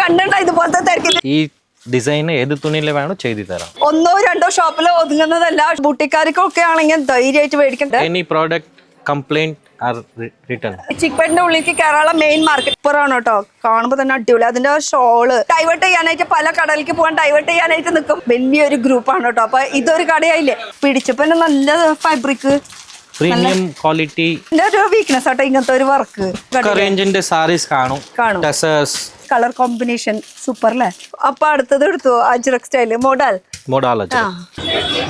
കണ്ടിട്ടുണ്ടോ ഇതുപോലത്തെ തിരക്കിൽ? ഈ ഡിസൈൻ ഏത് തുണിയിൽ വേണോ ചെയ്തു തരാം. 1-2 ഷോപ്പിൽ ഒതുങ്ങുന്നതല്ല. ബൂട്ടിക്കാർക്കൊക്കെ ആണെങ്കിൽ ധൈര്യമായിട്ട് മേടിക്കണ്ടേ. Any product complaint or return. ചിക്പേട്ടിന്റെ ഉള്ളിലേക്ക് കേരള മെയിൻ മാർക്കറ്റ് പുറമാണ് കേട്ടോ. കാണുമ്പോൾ തന്നെ അടിപൊളി. അതിന്റെ ഷോള് ഡൈവേർട്ട് ചെയ്യാനായിട്ട് പല കടയിലേക്ക് പോകാൻ ഡൈവേർട്ട് ചെയ്യാനായിട്ട് നിൽക്കും. വലിയൊരു ഗ്രൂപ്പാണ് കേട്ടോ. അപ്പൊ ഇതൊരു കടയായില്ലേ. പിടിച്ചപ്പോ നല്ല ഫാബ്രിക്, പ്രീമിയം ക്വാളിറ്റി. ഒരു വീക്ക്നെസ് ആട്ടോ ഇങ്ങനത്തെ ഒരു വർക്ക്. റേഞ്ചിന്റെ സാരീസ് കാണും. ടെസേഴ്സ് കളർ കോമ്പിനേഷൻ സൂപ്പർ അല്ലേ. അപ്പൊ അടുത്തത് എടുത്തു അജ്രക് സ്റ്റൈല് മോഡാലജി.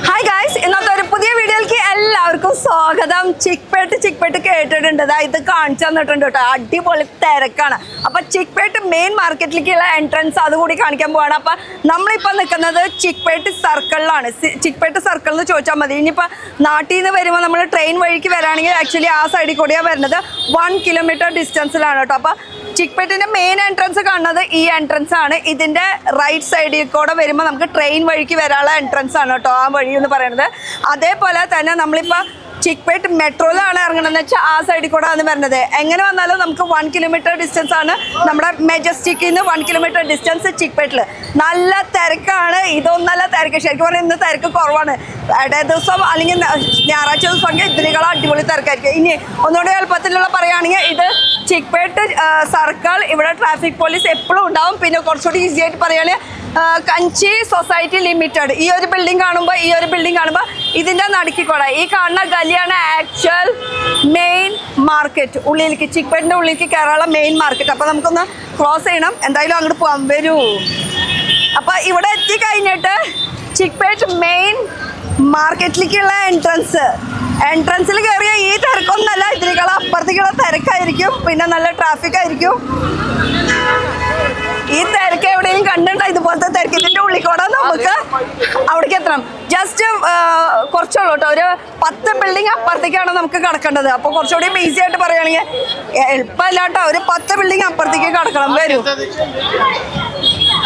ഹായ് ഗായ്സ്, ഇന്നത്തെ ഒരു പുതിയ വീഡിയോയിലേക്ക് എല്ലാവർക്കും സ്വാഗതം. ചിക്പേട്ട് കേട്ടിട്ടുണ്ട്. ഇത് കാണിച്ചു തന്നിട്ടുണ്ട് കേട്ടോ. അടിപൊളി തിരക്കാണ്. അപ്പൊ ചിക്പേട്ട് മെയിൻ മാർക്കറ്റിലേക്കുള്ള എൻട്രൻസ് അതുകൂടി കാണിക്കാൻ പോവാണ്. അപ്പൊ നമ്മളിപ്പോ നിൽക്കുന്നത് ചിക്പേട്ട് സർക്കിളിലാണ്. ചിക്പേട്ട് സർക്കിൾ എന്ന് ചോദിച്ചാൽ മതി. ഇനിയിപ്പോ നാട്ടിൽ നിന്ന് വരുമ്പോൾ നമ്മൾ ട്രെയിൻ വഴിക്ക് വരാണെങ്കിൽ ആക്ച്വലി ആ സൈഡിൽ കൂടിയാണ് വരുന്നത്. 1 കിലോമീറ്റർ ഡിസ്റ്റൻസിലാണ് കേട്ടോ. അപ്പൊ ചിക്പേട്ടിന്റെ മെയിൻ എൻട്രൻസ് കാണുന്നത് ഈ എൻട്രൻസ് ആണ്. ഇതിന്റെ റൈറ്റ് സൈഡിൽ കൂടെ വരുമ്പോൾ നമുക്ക് ട്രെയിൻ വഴിക്ക് വരാനുള്ള എൻട്രൻസ് ആണ് കേട്ടോ ആ വഴി എന്ന് പറയുന്നത്. അതേപോലെ തന്നെ നമ്മളിപ്പോൾ ചിക്പേട്ട് മെട്രോയിലാണ് ഇറങ്ങണമെന്ന് വെച്ചാൽ ആ സൈഡിൽ കൂടെ ആണ് വരുന്നത്. എങ്ങനെ വന്നാലും നമുക്ക് 1 കിലോമീറ്റർ ഡിസ്റ്റൻസ് ആണ് നമ്മുടെ മെജസ്റ്റിക്കിൽ നിന്ന് 1 കിലോമീറ്റർ ഡിസ്റ്റൻസ് ചിക്പേട്ടിൽ. നല്ല തിരക്കാണ്. ഇതൊന്നല്ല തിരക്ക്. ശരിക്കും പറഞ്ഞാൽ ഇന്ന് തിരക്ക് കുറവാണ്. ഇടേ ദിവസം അല്ലെങ്കിൽ ഞായറാഴ്ച ദിവസമൊക്കെ ഇതിനേക്കാളും അടിപൊളി തിരക്കായിരിക്കും. ഇനി ഒന്നുകൂടി എളുപ്പത്തിലുള്ള പറയുകയാണെങ്കിൽ ഇത് ചിക്പേട്ട് സർക്കിൾ. ഇവിടെ ട്രാഫിക് പോലീസ് എപ്പോഴും ഉണ്ടാവും. പിന്നെ കുറച്ചുകൂടി ഈസി ആയിട്ട് പറയുകയാണെങ്കിൽ കഞ്ചി സൊസൈറ്റി ലിമിറ്റഡ്. ഈ ഒരു ബിൽഡിംഗ് കാണുമ്പോൾ ഇതിൻ്റെ നടുക്കിക്കൂടെ ഈ കാണുന്ന ഗലിയാണ് ആക്ച്വൽ മെയിൻ മാർക്കറ്റ്. ഉള്ളിലേക്ക് ചിക്പേട്ടിൻ്റെ ഉള്ളിലേക്ക് കേരള മെയിൻ മാർക്കറ്റ്. അപ്പോൾ നമുക്കൊന്ന് ക്രോസ് ചെയ്യണം. എന്തായാലും അങ്ങോട്ട് പോകാൻ വരൂ. അപ്പോൾ ഇവിടെ എത്തിക്കഴിഞ്ഞിട്ട് ചിക്പേട്ട് മെയിൻ മാർക്കറ്റിലേക്കുള്ള എൻട്രൻസിൽ കയറിയ ഈ തിരക്കൊന്നല്ല. ഇതിനേക്കാൾ അപ്പുറത്തേക്കുള്ള തിരക്കായിരിക്കും. പിന്നെ നല്ല ട്രാഫിക് ആയിരിക്കും. ഈ തിരക്ക് എവിടെയും കണ്ടിട്ടുണ്ടോ ഇതുപോലത്തെ തിരക്ക്? ഇതിന്റെ ഉള്ളിൽ കൂടെ നമുക്ക് അവിടേക്ക് എത്തണം. ജസ്റ്റ് കുറച്ചുള്ളൂ കേട്ടോ. ഒരു 10 ബിൽഡിംഗ് അപ്പുറത്തേക്കാണ് നമുക്ക് കടക്കേണ്ടത്. അപ്പോൾ കുറച്ചുകൂടി ഈസി ആയിട്ട് പറയുകയാണെങ്കിൽ എളുപ്പമല്ല കേട്ടോ. ഒരു 10 ബിൽഡിംഗ് അപ്പുറത്തേക്ക് കടക്കണം. വരും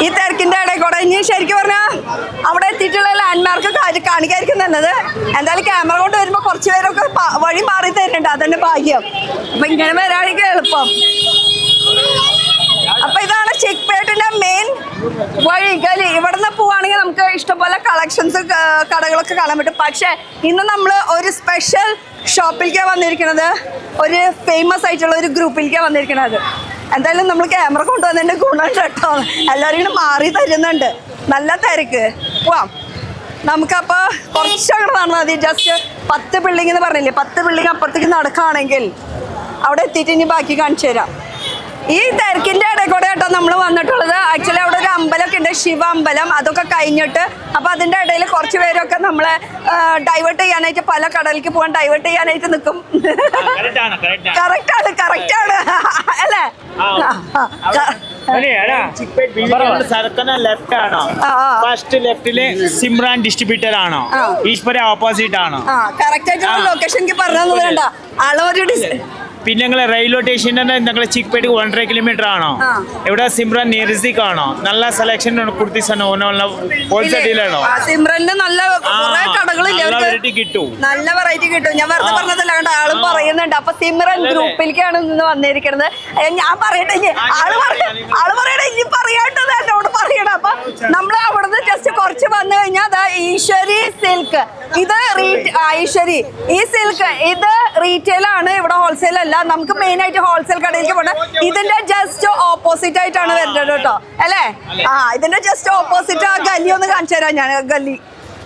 ഈ തിരക്കിന്റെ ഇടയിൽ കൂടെ. ഇനി ശരിക്കും പറഞ്ഞാൽ അവിടെ എത്തിയിട്ടുള്ള ലാൻഡ്മാർക്ക് കാണിക്കായിരിക്കും നല്ലത്. എന്തായാലും ക്യാമറ കൊണ്ട് വരുമ്പോൾ കുറച്ച് പേരൊക്കെ വഴി മാറി തരുന്നുണ്ട്. അതെന്നെ ഭാഗ്യം. അപ്പൊ ഇങ്ങനെ വരാണെങ്കിൽ എളുപ്പം. അപ്പൊ ഇതാണ് ചിക്പേട്ടിന്റെ മെയിൻ വഴി ഗലി. ഇവിടെ നിന്ന് പോവാണെങ്കിൽ നമുക്ക് ഇഷ്ടംപോലെ കളക്ഷൻസ് കടകളൊക്കെ കാണാൻ പറ്റും. പക്ഷെ ഇന്ന് നമ്മൾ ഒരു സ്പെഷ്യൽ ഷോപ്പിലേക്കാണ് വന്നിരിക്കുന്നത്. ഒരു ഫേമസ് ആയിട്ടുള്ള ഒരു ഗ്രൂപ്പിലേക്കാണ് വന്നിരിക്കുന്നത്. എന്തായാലും നമ്മൾ ക്യാമറ കൊണ്ടുവന്നതിന്റെ ഗുണമുണ്ട് കേട്ടോ. എല്ലാവരും ഇങ്ങനെ മാറി തരുന്നുണ്ട്. നല്ല തിരക്ക്. പോവാം നമുക്കപ്പോൾ കുറച്ചങ്ങോട്ട് നടന്നാൽ മതി. ജസ്റ്റ് 10 ബിൽഡിംഗ് എന്ന് പറഞ്ഞില്ലേ, 10 ബിൽഡിംഗ് അപ്പുറത്തേക്ക് നടക്കുകയാണെങ്കിൽ അവിടെ എത്തിയിട്ട് ഇനി ബാക്കി കാണിച്ചു തരാം. ഈ തിരക്കിന്റെ ഇടയിൽ കൂടെ കേട്ടോ നമ്മൾ വന്നിട്ടുള്ളത്. ആക്ച്വലി അവിടെ ഒരു അമ്പലമൊക്കെ ഉണ്ട്, ശിവ അമ്പലം. അതൊക്കെ കഴിഞ്ഞിട്ട് അപ്പൊ അതിന്റെ ഇടയിൽ കുറച്ച് പേരൊക്കെ നമ്മളെ ഡൈവേർട്ട് ചെയ്യാനായിട്ട് പല കടലിലേക്ക് പോകാൻ ഡൈവേർട്ട് ചെയ്യാനായിട്ട് നിൽക്കും. കറക്റ്റ് ആണ് അല്ലേ? ഫസ്റ്റ് ലെഫ്റ്റില് സിമ്രാൻ ഡിസ്ട്രിബ്യൂട്ടർ ആണോ? ഈശ്വര ഓപ്പോസിറ്റ് ആണോ? കറക്റ്റ് ആയിട്ടുള്ള ലൊക്കേഷൻ എനിക്ക് പറഞ്ഞു വേണ്ട. ആളൊരു പിന്നെ ഞങ്ങളെ റെയിൽവേ സ്റ്റേഷൻ്റെ ഞങ്ങളെ ചിക്പേട്ട് 1.5 കിലോമീറ്റർ ആണോ? ഇവിടെ സിമ്രാൻ നിയർസിക് ആണോ? നല്ല സെലക്ഷൻ കുർത്തീസ് ഹോൾസെയിൽ ഡീലാണോ? സിമ്രന് നല്ല വെറൈറ്റി കിട്ടും. നല്ല വെറൈറ്റി കിട്ടും. ഞാൻ വെറുതെ പറഞ്ഞതല്ല കണ്ട, ആളും പറയുന്നുണ്ട്. അപ്പൊ സിമ്രൻ ഗ്രൂപ്പിലേക്കാണ് ഇന്ന് വന്നിരിക്കുന്നത്. ഞാൻ പറയട്ടെ, ആള് പറയട്ടെ, ഇനി പറയാട്ടത് എന്നോട് പറയണം. അപ്പൊ നമ്മൾ അവിടുന്ന് ജസ്റ്റ് കുറച്ച് വന്നു കഴിഞ്ഞാൽ ഈശ്വരി സിൽക്ക്. ഇത് ഈശ്വരി ഈ സിൽക്ക് ഇത് റീറ്റെയിൽ ആണ്. ഇവിടെ ഹോൾസെയിൽ അല്ല. നമുക്ക് മെയിൻ ആയിട്ട് ഹോൾസെയിൽ കടയിലേക്ക് പോകണം. ഇതിന്റെ ജസ്റ്റ് ഓപ്പോസിറ്റ് ആയിട്ടാണ് വരുന്നത് കേട്ടോ. അല്ലേ? ഇതിന്റെ ജസ്റ്റ് ഓപ്പോസിറ്റ് ആ ഗലി ഒന്ന് കാണിച്ചു തരാം ഞാൻ. ഗലി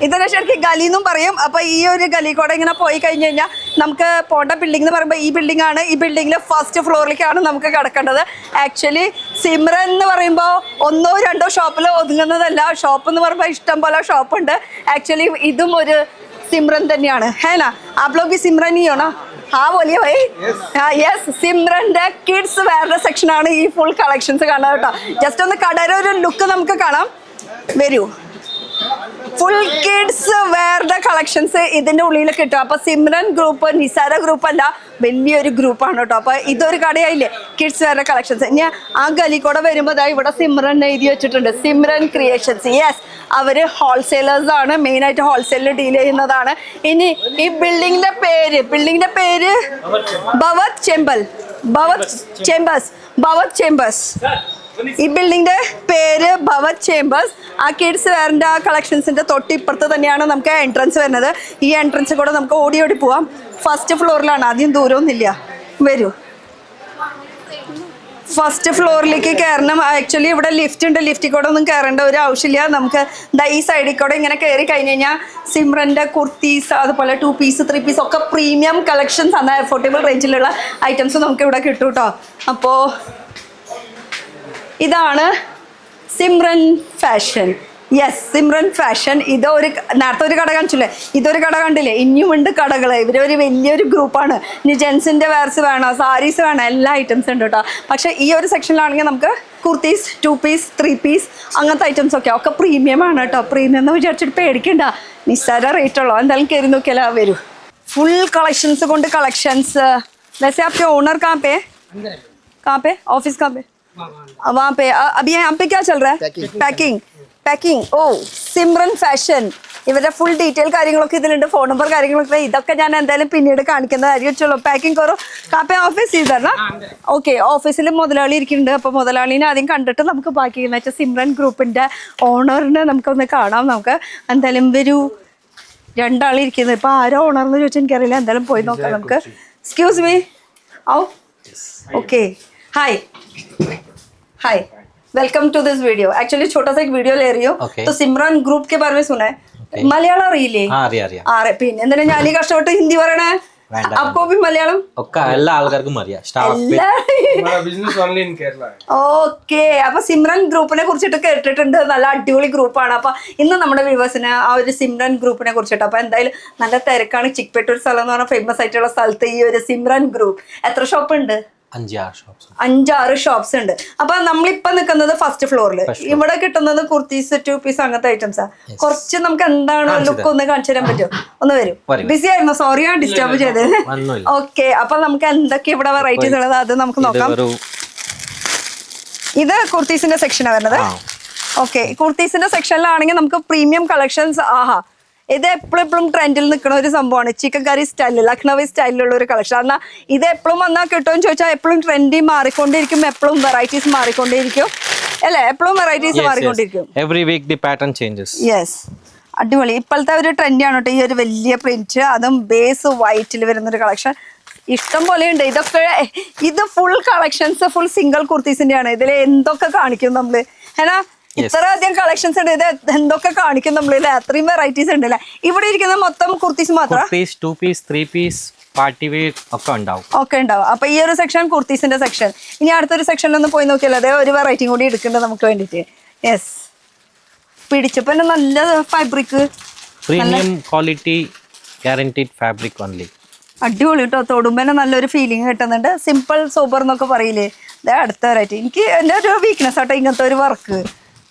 ഇതിനെ ശരിക്കും ഗലി എന്നും പറയും. അപ്പൊ ഈ ഒരു ഗലി കൂടെ ഇങ്ങനെ പോയി കഴിഞ്ഞ് കഴിഞ്ഞാൽ നമുക്ക് പോണ്ട ബിൽഡിംഗ് എന്ന് പറയുമ്പോൾ ഈ ബിൽഡിംഗ് ആണ്. ഈ ബിൽഡിംഗിലെ ഫസ്റ്റ് ഫ്ലോറിലേക്കാണ് നമുക്ക് കിടക്കേണ്ടത്. ആക്ച്വലി സിമ്രൻ എന്ന് പറയുമ്പോൾ 1-2 ഷോപ്പിൽ ഒതുങ്ങുന്നതല്ല. ഷോപ്പ് എന്ന് പറയുമ്പോൾ ഇഷ്ടം പോലെ ഷോപ്പുണ്ട്. ആക്ച്വലി ഇതും ഒരു സിമ്രൻ തന്നെയാണ്. ഹേനാ ആപ് ലോഗ് സിമ്രൻ ही हो ना? हाँ बोलिए भाई. യെസ്, സിമ്രന്റെ കിഡ്സ് വെയറിന്റെ സെക്ഷൻ ആണ് ഈ ഫുൾ കളക്ഷൻസ് കാണാം കേട്ടോ. ജസ്റ്റ് ഒന്ന് കടയുടെ ഒരു ലുക്ക് നമുക്ക് കാണാം. വരൂ. ഫുൾ കിഡ്സ് വെയറിന്റെ കളക്ഷൻസ് ഇതിന്റെ ഉള്ളിൽ കിട്ടും. അപ്പൊ സിമ്രൻ ഗ്രൂപ്പ് നിസാര ഗ്രൂപ്പ് അല്ല, വലിയൊരു ഗ്രൂപ്പാണ് കേട്ടോ. അപ്പൊ ഇതൊരു കടയായില്ലേ കിഡ്സ് വെയറിന്റെ കളക്ഷൻസ്. ഇനി ആ ഗലിക്കൂടെ വരുമ്പോൾ ഇവിടെ സിമ്രൻ എഴുതി വെച്ചിട്ടുണ്ട്. സിമ്രൻ ക്രിയേഷൻസ്. യെസ്, അവര് ഹോൾസെയിലേഴ്സ് ആണ്. മെയിൻ ആയിട്ട് ഹോൾസെയിലിൽ ഡീൽ ചെയ്യുന്നതാണ്. ഇനി ഈ ബിൽഡിങ്ങിന്റെ പേര് ഭവത് ചെമ്പൽ. ഭവത് ചേംബേഴ്സ്. ഈ ബിൽഡിങ്ങിന്റെ പേര് ഭവത് ചേംബേഴ്സ്. ആ കിഡ്സ് വെയറിന്റെ ആ കളക്ഷൻസിന്റെ തൊട്ടിപ്പുറത്ത് തന്നെയാണ് നമുക്ക് എൻട്രൻസ് വരുന്നത്. ഈ എൻട്രൻസ് കൂടെ നമുക്ക് ഓടി ഓടി പോവാം. ഫസ്റ്റ് ഫ്ലോറിലാണ്, അധികം ദൂരമൊന്നുമില്ല. വരൂ, ഫസ്റ്റ് ഫ്ലോറിലേക്ക് കയറണം. ആക്ച്വലി ഇവിടെ ലിഫ്റ്റ് ഉണ്ട്, ലിഫ്റ്റിൽ കൂടെ ഒന്നും കയറേണ്ട ഒരു ആവശ്യമില്ല. നമുക്ക് ഈ സൈഡിൽ കൂടെ ഇങ്ങനെ കയറി കഴിഞ്ഞ് കഴിഞ്ഞാൽ സിമ്രൻ്റെ കുർത്തീസ്, അതുപോലെ 2 പീസ് 3 പീസ് ഒക്കെ പ്രീമിയം കളക്ഷൻസ് ആണ്. അഫോർഡബിൾ റേഞ്ചിലുള്ള ഐറ്റംസ് നമുക്ക് ഇവിടെ കിട്ടും കേട്ടോ. അപ്പോൾ ഇതാണ് Simran fashion. Yes, Simran fashion. നേരത്തെ ഒരു കട കാണിച്ചില്ലേ, ഇതൊരു കട കണ്ടില്ലേ, ഇനിയുമുണ്ട് കടകൾ. ഇവരൊരു വലിയൊരു ഗ്രൂപ്പാണ്. ഇനി ജെൻസിൻ്റെ വെയർസ് വേണോ, സാരീസ് വേണോ, എല്ലാ ഐറ്റംസ് ഉണ്ട് കേട്ടോ. പക്ഷേ ഈ ഒരു സെക്ഷനിലാണെങ്കിൽ നമുക്ക് കുർത്തീസ്, 2 പീസ് 3 പീസ് അങ്ങനത്തെ ഐറ്റംസ് ഒക്കെ പ്രീമിയം ആണ് കേട്ടോ. പ്രീമിയം എന്ന് വിചാരിച്ചിട്ട് പേടിക്കണ്ട, നിസ്സാര റേറ്റ് ഉള്ളൂ. എന്തായാലും കയറി നോക്കിയാലോ. വരൂ, ഫുൾ കളക്ഷൻസ് കൊണ്ട് കളക്ഷൻസ്. वैसे आपके ओनर कहाँ पे ऑफिस कहाँ पे? वहाँ पे अभी यहाँ पे क्या चल रहा है? पैकिंग. ഓ, സിമ്രൻ ഫാഷൻ. ഇവരുടെ ഫുൾ ഡീറ്റെയിൽ കാര്യങ്ങളൊക്കെ ഇതിലുണ്ട്, ഫോൺ നമ്പർ കാര്യങ്ങളൊക്കെ. ഇതൊക്കെ ഞാൻ എന്തായാലും പിന്നീട് കാണിക്കുന്നതായിരിക്കും. പാക്കിംഗ് കുറോ കാപ്പേ ഓഫീസ് ചെയ്തരണ. ഓക്കെ, ഓഫീസിൽ മുതലാളി ഇരിക്കുന്നുണ്ട്. അപ്പോൾ മുതലാളിനെ ആദ്യം കണ്ടിട്ട് നമുക്ക് ബാക്കി എന്ന് വെച്ചാൽ സിമ്രൻ ഗ്രൂപ്പിൻ്റെ ഓണറിനെ നമുക്കൊന്ന് കാണാം. നമുക്ക് എന്തായാലും ഒരു 2 ആളിരിക്കുന്നത്. ഇപ്പോൾ ആരോ ഓണർന്ന് ചോദിച്ചാൽ എനിക്കറിയില്ല. എന്തായാലും പോയി നോക്കാം നമുക്ക്. एक्सक्यूज मी, आओ. Okay, hi, welcome to this video. Actually छोटा सा एक वीडियो ले रही हूँ. तो सिमरन ग्रुप के बारे में सुना है. മലയാളം അറിയില്ലേ? പിന്നെ എന്തിനാ ഞാൻ ഈ കഷ്ടപ്പെട്ട് ഹിന്ദി പറയണേ? आपको भी മലയാളം? എല്ലാ ആൾക്കാർക്കും അറിയാം. ഓക്കെ, അപ്പൊ സിമ്രൻ ഗ്രൂപ്പിനെ കുറിച്ചിട്ട് കേട്ടിട്ടുണ്ട്. നല്ല അടിപൊളി ഗ്രൂപ്പാണ്. അപ്പൊ ഇന്ന് നമ്മുടെ വ്യൂവേഴ്സിന് ആ ഒരു സിമ്രൻ ഗ്രൂപ്പിനെ കുറിച്ചിട്ട്, അപ്പൊ എന്തായാലും നല്ല തിരക്കാണ്. ചിക്പേട്ടൂർ സ്ഥലം എന്ന് പറഞ്ഞാൽ ഫേമസ് ആയിട്ടുള്ള സ്ഥലത്ത് ഈ ഒരു സിമ്രൻ ഗ്രൂപ്പ്. എത്ര ഷോപ്പ് ഉണ്ട്? 5-6 ഷോപ്സ് ഉണ്ട്. അപ്പൊ നമ്മളിപ്പോ നിൽക്കുന്നത് ഫസ്റ്റ് ഫ്ലോറിൽ. ഇവിടെ കിട്ടുന്നത് കുർത്തീസ്, 2 പീസ് അങ്ങനത്തെ ഐറ്റംസാ. കുറച്ച് നമുക്ക് എന്താണ് ലുക്ക് ഒന്ന് കാണിച്ചു തരാൻ പറ്റുമോ? ഒന്ന് വരും. ബിസി ആയിരുന്നു, സോറി ഞാൻ ഡിസ്റ്റർബ് ചെയ്തത്. ഓക്കെ, അപ്പൊ നമുക്ക് എന്തൊക്കെ ഇവിടെ വെറൈറ്റീസ് ഉള്ളത് അത് നമുക്ക് നോക്കാം. ഇത് കുർത്തീസിന്റെ സെക്ഷനാണ് വരുന്നത്. ഓക്കെ, കുർത്തീസിന്റെ സെക്ഷനിലാണെങ്കിൽ നമുക്ക് പ്രീമിയം കളക്ഷൻസ്. ആഹാ, ഇത് എപ്പോഴും ട്രെൻഡിൽ നിൽക്കുന്ന ഒരു സംഭവമാണ്. ചിക്കൻ കറി സ്റ്റൈലിൽ, ലക്നൗവി സ്റ്റൈലിലുള്ള ഒരു കളക്ഷൻ. എന്നാൽ ഇത് എപ്പോഴും വന്നാൽ കിട്ടുമെന്ന് ചോദിച്ചാൽ എപ്പോഴും ട്രെൻഡി മാറിക്കൊണ്ടിരിക്കും, എപ്പോഴും വെറൈറ്റീസ് മാറിക്കൊണ്ടിരിക്കും അല്ലേ? എപ്പോഴും വെറൈറ്റീസ് മാറിക്കൊണ്ടിരിക്കും. Every week the pattern changes. Yes, അടിപൊളി. ഇപ്പോഴത്തെ ഒരു ട്രെൻഡാണ് കേട്ടോ ഈ ഒരു വലിയ പ്രിന്റ്, അതും ബേസ് വൈറ്റിൽ വരുന്നൊരു കളക്ഷൻ. ഇഷ്ടം പോലെ ഉണ്ട്. ഇത് ഫുൾ കളക്ഷൻസ്, ഫുൾ സിംഗിൾ കുർത്തീസിന്റെ ആണ്. ഇതിൽ എന്തൊക്കെ കാണിക്കും നമ്മള്, ഏനാ? ഇത്ര അധികം കളക്ഷൻസ് ഉണ്ട്. ഇത് എന്തൊക്കെ കാണിക്കും നമ്മളില്ലേ? അത്രയും വെറൈറ്റീസ് ഉണ്ട് അല്ലേ? ഇവിടെ ഇരിക്കുന്ന മൊത്തം കുർത്തീസ് മാത്രം. 2 പീസ് 3 പീസ് പാർട്ടി വെയർ ഒക്കെ ഉണ്ടാവും. അപ്പൊ ഈ ഒരു സെക്ഷൻ കുർത്തീസിന്റെ സെക്ഷൻ. ഇനി അടുത്തൊരു സെക്ഷനിലൊന്ന് പോയി നോക്കിയാലോ. അതേ ഒരു വെറൈറ്റിയും കൂടി എടുക്കുന്നുണ്ട് നമുക്ക് വേണ്ടിട്ട്. യെസ്, പിടിച്ചപ്പോ നല്ല fabric, premium quality, guaranteed fabric only. അടിപൊളി കേട്ടോ. തൊടുമ്പോ നല്ലൊരു ഫീലിംഗ് കിട്ടുന്നുണ്ട്. സിമ്പിൾ സൂപ്പർ എന്നൊക്കെ പറയില്ലേ, അതേ അടുത്ത വെറൈറ്റി. എനിക്ക് എൻ്റെ ഒരു വീക്ക്നെസ് ആട്ടോ ഇങ്ങനത്തെ ഒരു വർക്ക്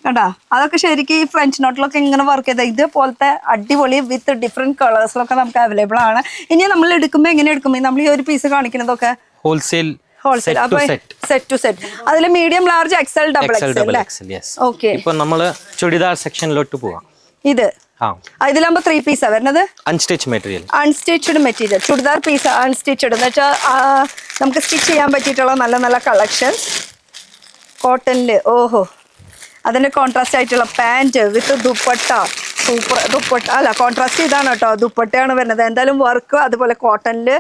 കണ്ടാ. അതൊക്കെ ശരിക്കും ഈ ഫ്രഞ്ച് നോട്ടിലൊക്കെ ഇങ്ങനെ വർക്ക് ചെയ്താൽ ഇതുപോലത്തെ അടിപൊളി വിത്ത് ഡിഫറെന്റ് കളേഴ്സിലൊക്കെ നമുക്ക് അവൈലബിൾ ആണ്. ഇനി നമ്മൾ എടുക്കുമ്പോൾ എങ്ങനെ എടുക്കും? നമ്മൾ ഈ ഒരു പീസ് കാണിക്കുന്നതൊക്കെ ഹോൾസെയിൽ അപ്പൊ സെറ്റ് ടു സെറ്റ്. അതിൽ medium, large, XL, double XL. ഓക്കെ, ഇപ്പൊ നമ്മള് ചുടിദാർ സെക്ഷനിലോട്ട് പോവാം. ഇത് ഇതിലാകുമ്പോ 3 പീസാ വരുന്നത്. Unstitch material, unstitched material, churidar piece unstitched എന്ന് വെച്ചാൽ നമുക്ക് സ്റ്റിച്ച് ചെയ്യാൻ പറ്റിയിട്ടുള്ള നല്ല നല്ല കളക്ഷൻസ് കോട്ടണില്. ഓഹോ, അതിന്റെ കോൺട്രാസ്റ്റ് ആയിട്ടുള്ള പാന്റ് വിത്ത് ദുപ്പട്ട. സൂപ്പർ ദുപ്പട്ട അല്ല, കോൺട്രാസ്റ്റ് ഇതാണ് കേട്ടോ, ദുപ്പട്ടയാണ് വരുന്നത്. എന്തായാലും വർക്ക് അതുപോലെ കോട്ടണില്.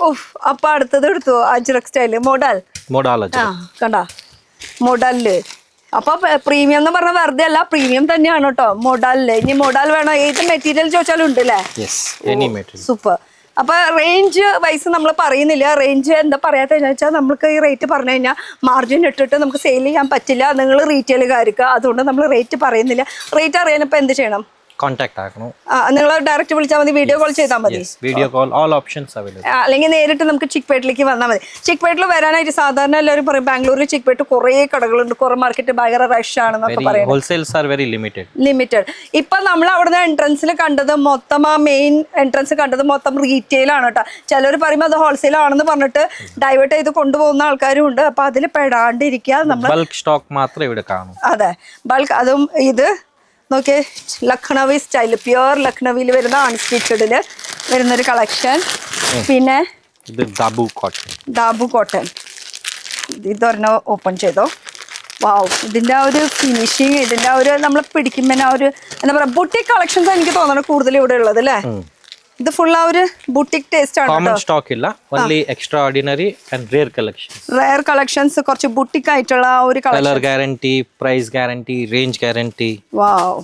ഓഹ്, അപ്പൊ അടുത്തത് എടുത്തു അജ്രക് സ്റ്റൈല് മോഡൽ. കണ്ട മോഡലില്. അപ്പൊ പ്രീമിയം എന്ന് പറഞ്ഞാൽ വെറുതെ അല്ല, പ്രീമിയം തന്നെയാണ് കേട്ടോ മോഡലില്. ഇനി മോഡൽ വേണോ, ഏത് മെറ്റീരിയൽ ചോദിച്ചാലും ഉണ്ട് അല്ലേ? സൂപ്പർ. അപ്പൊ റേഞ്ച് വൈസ് നമ്മൾ പറയുന്നില്ല. റേഞ്ച് എന്താ പറയാത്തതെന്ന് വെച്ചാൽ നമുക്ക് ഈ റേറ്റ് പറഞ്ഞു കഴിഞ്ഞാൽ മാർജിൻ ഇട്ടിട്ട് നമുക്ക് സെയിൽ ചെയ്യാൻ പറ്റില്ല. നിങ്ങൾ റീറ്റെയിലുകാർക്ക്, അതുകൊണ്ട് നമ്മൾ റേറ്റ് പറയുന്നില്ല. റേറ്റ് അറിയാൻ ഇപ്പൊ എന്ത് ചെയ്യണം? കോൺടാക്ട് ആക്കണം. നിങ്ങൾ ഡയറക്റ്റ് വിളിച്ചാൽ മതി, വീഡിയോ കോൾ ചെയ്താൽ മതി. Video call, all options available. അല്ലെങ്കിൽ നേരിട്ട് നമുക്ക് ചിക്പേട്ടിലേക്ക് വന്നാൽ മതി. ചിക്പേട്ടിൽ വരാനായിട്ട് സാധാരണ എല്ലാവരും പറയും ബാംഗ്ലൂരിൽ ചിക്പേട്ട് കുറേ കടകളുണ്ട്, കുറെ മാർക്കറ്റ് ഭയങ്കര റഷ് ആണെന്നൊക്കെ പറയും. Wholesales are very limited. ഇപ്പൊ നമ്മൾ അവിടുന്ന് എൻട്രൻസിൽ കണ്ടത് മൊത്തം, ആ മെയിൻ എൻട്രൻസ് കണ്ടത് മൊത്തം റീറ്റെയിൽ ആണ് കേട്ടോ. ചിലർ പറയുമ്പോൾ അത് ഹോൾസെയിൽ ആണെന്ന് പറഞ്ഞിട്ട് ഡൈവേർട്ട് ചെയ്ത് കൊണ്ടുപോകുന്ന ആൾക്കാരും ഉണ്ട്. അപ്പൊ അതിൽ പെടാണ്ടിരിക്കുക. നമ്മൾ ബൾക്ക് സ്റ്റോക്ക് മാത്രമേ ഇവിടെ കാണൂ. അതെ, ബൾക്ക്. അതും ഇത് നോക്കിയേ, ലക്നൗവി സ്റ്റൈൽ, പ്യുവർ ലക്നൗവിയിൽ വരുന്ന അൺസ്റ്റിച്ചഡിൽ വരുന്നൊരു കളക്ഷൻ. പിന്നെ ഇത് ദാബു കോട്ടൺ. ദാബു കോട്ടൺ. ഇതൊരെണ്ണം ഓപ്പൺ ചെയ്തോ. വാവ്, ഇതിൻ്റെ ആ ഒരു ഫിനിഷിങ്, ഇതിൻ്റെ ആ ഒരു നമ്മൾ പിടിക്കുമ്പോൾ ആ ഒരു എന്താ പറയുക ബുട്ടിക് കളക്ഷൻസ് എനിക്ക് തോന്നണം കൂടുതൽ ഇവിടെ ഉള്ളത് അല്ലേ. ഇത് ഫുൾ ആ ഒരു ബുട്ടിക് ടേസ്റ്റ് ആണ്. കോമൺ സ്റ്റോക്ക് ഇല്ല, only extraordinary and rare collections. Rare collections, കുറച്ച് ബുട്ടിക് ആയിട്ടുള്ള ആ ഒരു colour guarantee, price guarantee, range guarantee. Wow,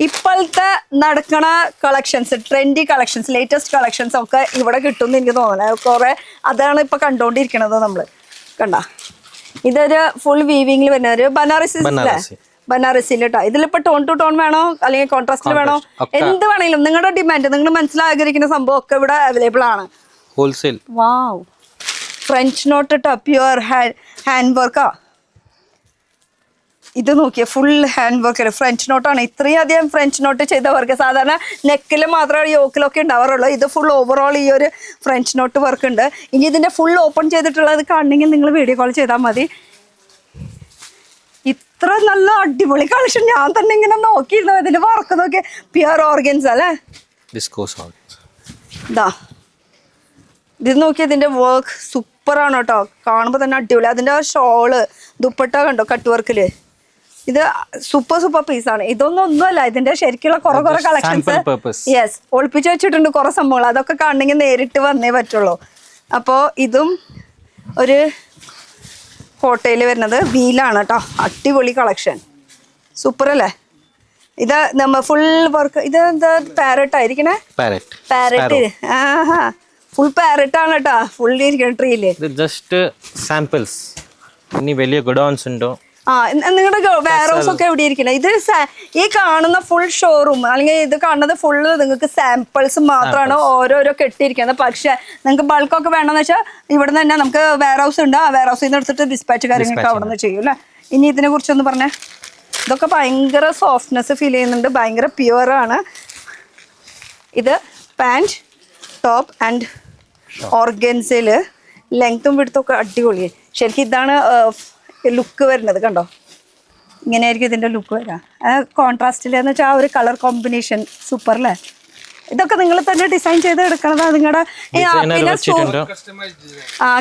ഇപ്പോഴത്തെ നടക്കണ collections, trendy collections, latest collections ഒക്കെ ഇവിടെ കിട്ടുമെന്ന് എനിക്ക് തോന്നുന്നത്. കുറെ അതാണ് ഇപ്പൊ കണ്ടോണ്ടിരിക്കണത് നമ്മള്. കണ്ട, ഇതൊരു ഫുൾ വീവിംഗിൽ വരുന്ന ഒരു ബനാറസിയിൽ കേട്ടോ. ഇതിലിപ്പോ ടോൺ ടു ടോൺ വേണോ അല്ലെങ്കിൽ കോൺട്രാസ്റ്റിൽ വേണോ, എന്ത് വേണമെങ്കിലും നിങ്ങളുടെ ഡിമാൻഡ്, നിങ്ങൾ മനസ്സിലാഗ്രഹിക്കുന്ന സംഭവം ഒക്കെ ഇവിടെ അവൈലബിൾ ആണ്. ഹോൾസെയിൽ. വാവ്, ഫ്രഞ്ച് നോട്ട് കേട്ടോ, പ്യുവർ ഹാൻഡ് വർക്കാ. ഇത് നോക്കിയേ, ഫുൾ ഹാൻഡ് വർക്ക്, ഫ്രഞ്ച് നോട്ടാണ്. ഇത്രയും അധികം ഫ്രഞ്ച് നോട്ട് ചെയ്ത വർക്ക് സാധാരണ നെക്കിൽ മാത്രമേ യോക്കിലൊക്കെ ഉണ്ടാവാറുള്ളൂ. ഇത് ഫുൾ ഓവറോൾ ഈ ഒരു ഫ്രഞ്ച് നോട്ട് വർക്ക് ഉണ്ട്. ഇനി ഇതിന്റെ ഫുൾ ഓപ്പൺ ചെയ്തിട്ടുള്ളത് കാണണമെങ്കിൽ നിങ്ങൾ വീഡിയോ കോൾ ചെയ്താൽ മതി. ഇത്ര നല്ല അടിപൊളി കളക്ഷൻ ഞാൻ തന്നെ ഇങ്ങനെ നോക്കിയിരുന്നു. ഇതിന്റെ വർക്ക് നോക്കിയ പ്യുവർ ഓർഗൻസ് അല്ലേ. ഇതാ ഇത് നോക്കിയ ഇതിന്റെ വർക്ക് സൂപ്പറാണ് കേട്ടോ, കാണുമ്പോൾ തന്നെ അടിപൊളി. അതിന്റെ ഷോള് ദുപ്പട്ട കണ്ടോ കട്ട് വർക്കില്, ഇത് സൂപ്പർ പീസാണ്. ഇതൊന്നും ഒന്നുമല്ല, ഇതിന്റെ ശരിക്കുള്ള കുറെ കളക്ഷൻസ് യെസ് ഒളിപ്പിച്ച് വെച്ചിട്ടുണ്ട് കുറെ സംഭവങ്ങൾ. അതൊക്കെ കാണണമെങ്കിൽ നേരിട്ട് വന്നേ പറ്റുള്ളൂ. അപ്പോൾ ഇതും ഒരു കോട്ടയിൽ വരുന്നത് വീലാണ് കേട്ടോ, അടിപൊളി കളക്ഷൻ, സൂപ്പർ അല്ലേ. ഇത് നമ്മ ഫുൾ വർക്ക്, ഇത് എന്താ പാരറ്റ് ആയിരിക്കണേ, പാരറ്റ്. ആഹാ, ഫുൾ പാരറ്റ് ആണ് കേട്ടോ, ഫുൾ ഇരിക്കണ ട്രീയില്. ജസ്റ്റ് സാമ്പിൾസ്, ഇനി വലിയ ഗുഡൗൺസ് ഉണ്ടോ? നിങ്ങളുടെ വെയർ ഹൗസ് ഒക്കെ എവിടെ ഇരിക്കണം? ഇത് ഈ കാണുന്ന ഫുൾ ഷോറൂം അല്ലെങ്കിൽ ഇത് കാണുന്നത് ഫുള്ള് നിങ്ങൾക്ക് സാമ്പിൾസ് മാത്രമാണ് ഓരോരോ കെട്ടിയിരിക്കുന്നത്. പക്ഷെ നിങ്ങൾക്ക് ബൾക്കൊക്കെ വേണമെന്ന് വെച്ചാൽ ഇവിടെ നിന്ന് തന്നെ നമുക്ക് വെയർ ഹൗസ് ഉണ്ട്, ആ വെയർ ഹൗസിൽ നിന്ന് എടുത്തിട്ട് ഡിസ്പാച്ച് കാര്യങ്ങളൊക്കെ അവിടെ നിന്ന് ചെയ്യും അല്ലേ. ഇനി ഇതിനെ കുറിച്ചൊന്ന് പറഞ്ഞേ. ഇതൊക്കെ ഭയങ്കര സോഫ്റ്റ്നെസ് ഫീൽ ചെയ്യുന്നുണ്ട്, ഭയങ്കര പ്യുവറാണ്. ഇത് പാൻറ്, ടോപ്പ് ആൻഡ് ഓർഗൻസിൽ ലെങ്ത്തും വിടുത്തൊക്കെ അടിപൊളി. ശരിക്കും ഇതാണ് ലുക്ക് വരുന്നത്, കണ്ടോ ഇങ്ങനെയായിരിക്കും ഇതിൻ്റെ ലുക്ക് വരാം. കോൺട്രാസ്റ്റിൽ എന്ന് വെച്ചാൽ ആ ഒരു കളർ കോമ്പിനേഷൻ സൂപ്പർ അല്ലേ. ഇതൊക്കെ നിങ്ങൾ തന്നെ ഡിസൈൻ ചെയ്ത് എടുക്കണത് നിങ്ങളുടെ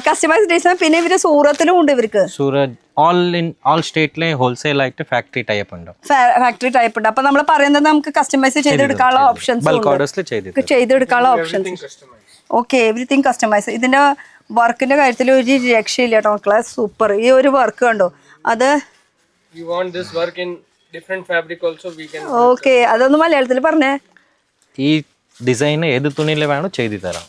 കസ്റ്റമൈസ് ഡിസൈൻ. പിന്നെ ഇവര് സൂറത്തിലും ഉണ്ട്, ഇവർക്ക് ഓൾ സ്റ്റേറ്റിലെ ഹോൾസെയിൽ ആയിട്ട് ഫാക്ടറി ടൈപ്പ് ഉണ്ട്. അപ്പൊ നമ്മൾ പറയുന്നത് നമുക്ക് കസ്റ്റമൈസ് ചെയ്തെടുക്കാനുള്ള ഓപ്ഷൻസ് ചെയ്തെടുക്കാനുള്ള ഓപ്ഷൻസ്. Okay, everything customise. ഇതിന്റെ വർക്കിന്റെ കാര്യത്തിൽ ഒരു രക്ഷയില്ല കേട്ടോ മക്കളെ, സൂപ്പർ. ഈ ഒരു വർക്ക് കണ്ടോ, അത് ഓക്കെ, അതൊന്ന് മലയാളത്തിൽ പറഞ്ഞേ. ഈ ഡിസൈൻ ഏത് തുണിയിൽ വേണോ ചെയ്തു തരാം